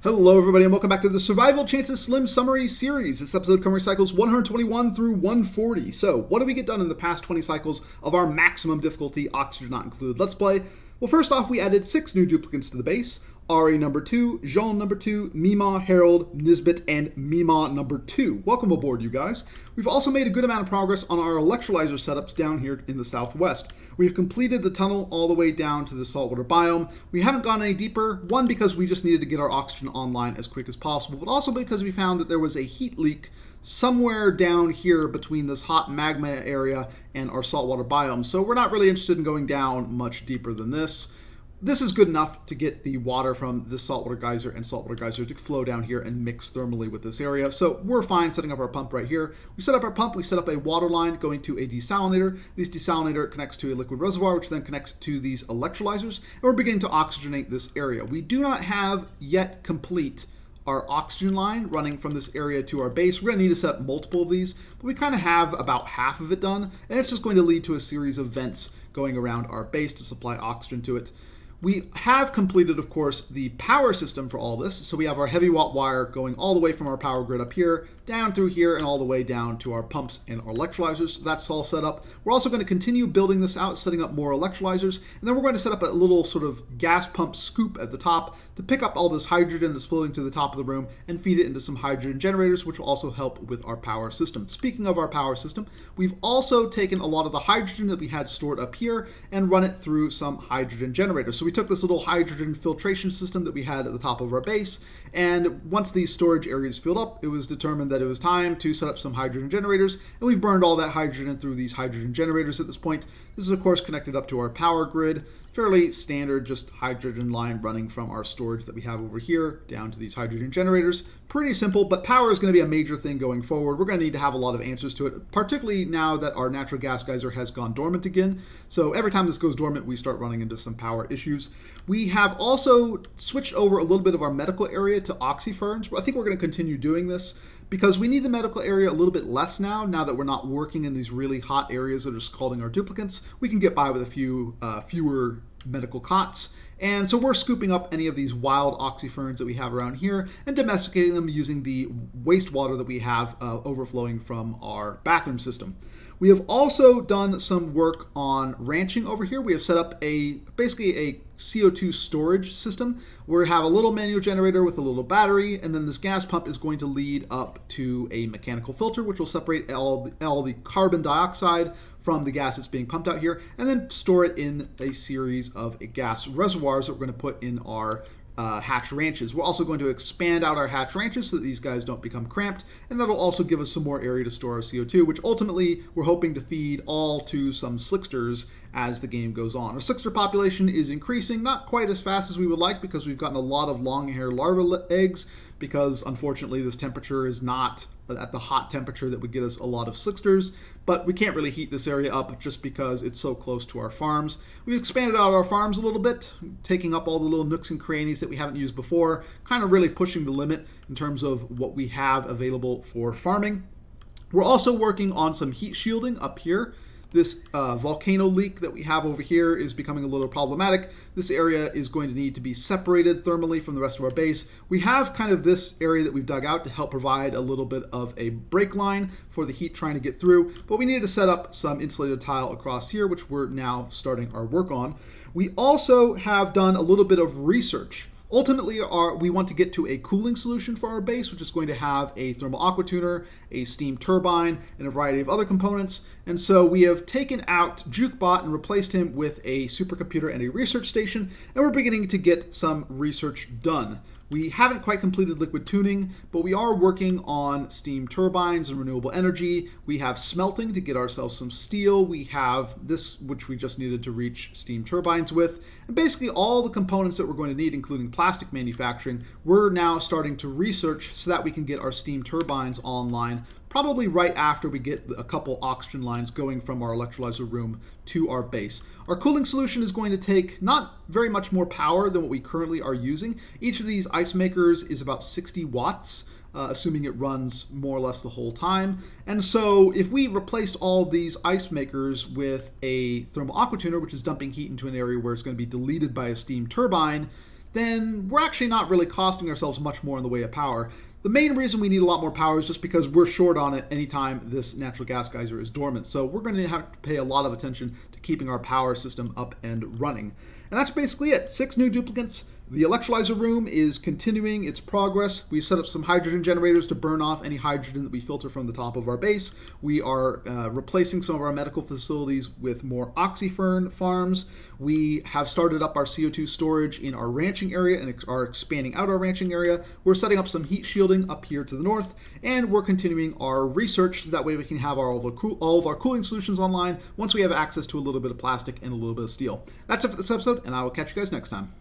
Hello everybody and welcome back to the Survival Chances Slim Summary Series. This episode covering cycles 121 through 140. So, what did we get done in the past 20 cycles of our maximum difficulty, oxygen not included, let's play? Well, first off, we added 6 new duplicates to the base. Ari number 2, Jean number 2, Mima, Harold, Nisbet, and Mima number 2. Welcome aboard, you guys. We've also made a good amount of progress on our electrolyzer setups down here in the southwest. We've completed the tunnel all the way down to the saltwater biome. We haven't gone any deeper, one, because we just needed to get our oxygen online as quick as possible, but also because we found that there was a heat leak somewhere down here between this hot magma area and our saltwater biome. So we're not really interested in going down much deeper than this. This is good enough to get the water from this saltwater geyser and saltwater geyser to flow down here and mix thermally with this area. So we're fine setting up our pump right here. We set up our pump, we set up a water line going to a desalinator. This desalinator connects to a liquid reservoir, which then connects to these electrolyzers, and we're beginning to oxygenate this area. We do not have yet complete our oxygen line running from this area to our base. We're going to need to set up multiple of these, but we kind of have about half of it done, and it's just going to lead to a series of vents going around our base to supply oxygen to it. We have completed, of course, the power system for all this. So we have our heavy watt wire going all the way from our power grid up here, down through here, and all the way down to our pumps and our electrolyzers. So that's all set up. We're also going to continue building this out, setting up more electrolyzers. And then we're going to set up a little sort of gas pump scoop at the top to pick up all this hydrogen that's floating to the top of the room and feed it into some hydrogen generators, which will also help with our power system. Speaking of our power system, we've also taken a lot of the hydrogen that we had stored up here and run it through some hydrogen generators. So we took this little hydrogen filtration system that we had at the top of our base, and once these storage areas filled up, it was determined that it was time to set up some hydrogen generators, and we've burned all that hydrogen through these hydrogen generators at this point. This is, of course, connected up to our power grid. Fairly standard, just hydrogen line running from our storage that we have over here down to these hydrogen generators. Pretty simple, but power is going to be a major thing going forward. We're going to need to have a lot of answers to it, particularly now that our natural gas geyser has gone dormant again. So every time this goes dormant, we start running into some power issues. We have also switched over a little bit of our medical area to oxyferns. I think we're going to continue doing this because we need the medical area a little bit less now that we're not working in these really hot areas that are scalding our duplicates. We can get by with a few fewer medical cots. And so we're scooping up any of these wild oxyferns that we have around here and domesticating them using the wastewater that we have overflowing from our bathroom system. We have also done some work on ranching over here. We have set up basically a CO2 storage system where we have a little manual generator with a little battery, and then this gas pump is going to lead up to a mechanical filter, which will separate all the carbon dioxide from the gas that's being pumped out here, and then store it in a series of gas reservoirs that we're going to put in our hatch ranches. We're also going to expand out our hatch ranches so that these guys don't become cramped, and that'll also give us some more area to store our CO2, which ultimately we're hoping to feed all to some slicksters as the game goes on. Our slickster population is increasing, not quite as fast as we would like because we've gotten a lot of long hair larva eggs, because unfortunately this temperature is not at the hot temperature that would get us a lot of slicksters, but we can't really heat this area up just because it's so close to our farms. We've expanded out our farms a little bit, taking up all the little nooks and crannies that we haven't used before, kind of really pushing the limit in terms of what we have available for farming. We're also working on some heat shielding up here. This volcano leak that we have over here is becoming a little problematic. This area is going to need to be separated thermally from the rest of our base. We have kind of this area that we've dug out to help provide a little bit of a break line for the heat trying to get through, but we needed to set up some insulated tile across here, which we're now starting our work on. We also have done a little bit of research. Ultimately, we want to get to a cooling solution for our base, which is going to have a thermal aquatuner, a steam turbine, and a variety of other components. And so we have taken out Jukebot and replaced him with a supercomputer and a research station, and we're beginning to get some research done. We haven't quite completed liquid tuning, but we are working on steam turbines and renewable energy. We have smelting to get ourselves some steel. We have this, which we just needed to reach steam turbines with. And basically all the components that we're going to need, including plastic manufacturing, we're now starting to research so that we can get our steam turbines online, probably right after we get a couple oxygen lines going from our electrolyzer room to our base. Our cooling solution is going to take not very much more power than what we currently are using. Each of these ice makers is about 60 watts, assuming it runs more or less the whole time. And so if we replaced all these ice makers with a thermal aquatuner, which is dumping heat into an area where it's going to be deleted by a steam turbine, then we're actually not really costing ourselves much more in the way of power. The main reason we need a lot more power is just because we're short on it anytime this natural gas geyser is dormant. So we're going to have to pay a lot of attention to keeping our power system up and running. And that's basically it. 6 new duplicates. The electrolyzer room is continuing its progress. We set up some hydrogen generators to burn off any hydrogen that we filter from the top of our base. We are replacing some of our medical facilities with more oxyfern farms. We have started up our CO2 storage in our ranching area and are expanding out our ranching area. We're setting up some heat shielding up here to the north, and we're continuing our research so that way we can have all of our cooling solutions online once we have access to a little bit of plastic and a little bit of steel. That's it for this episode, and I will catch you guys next time.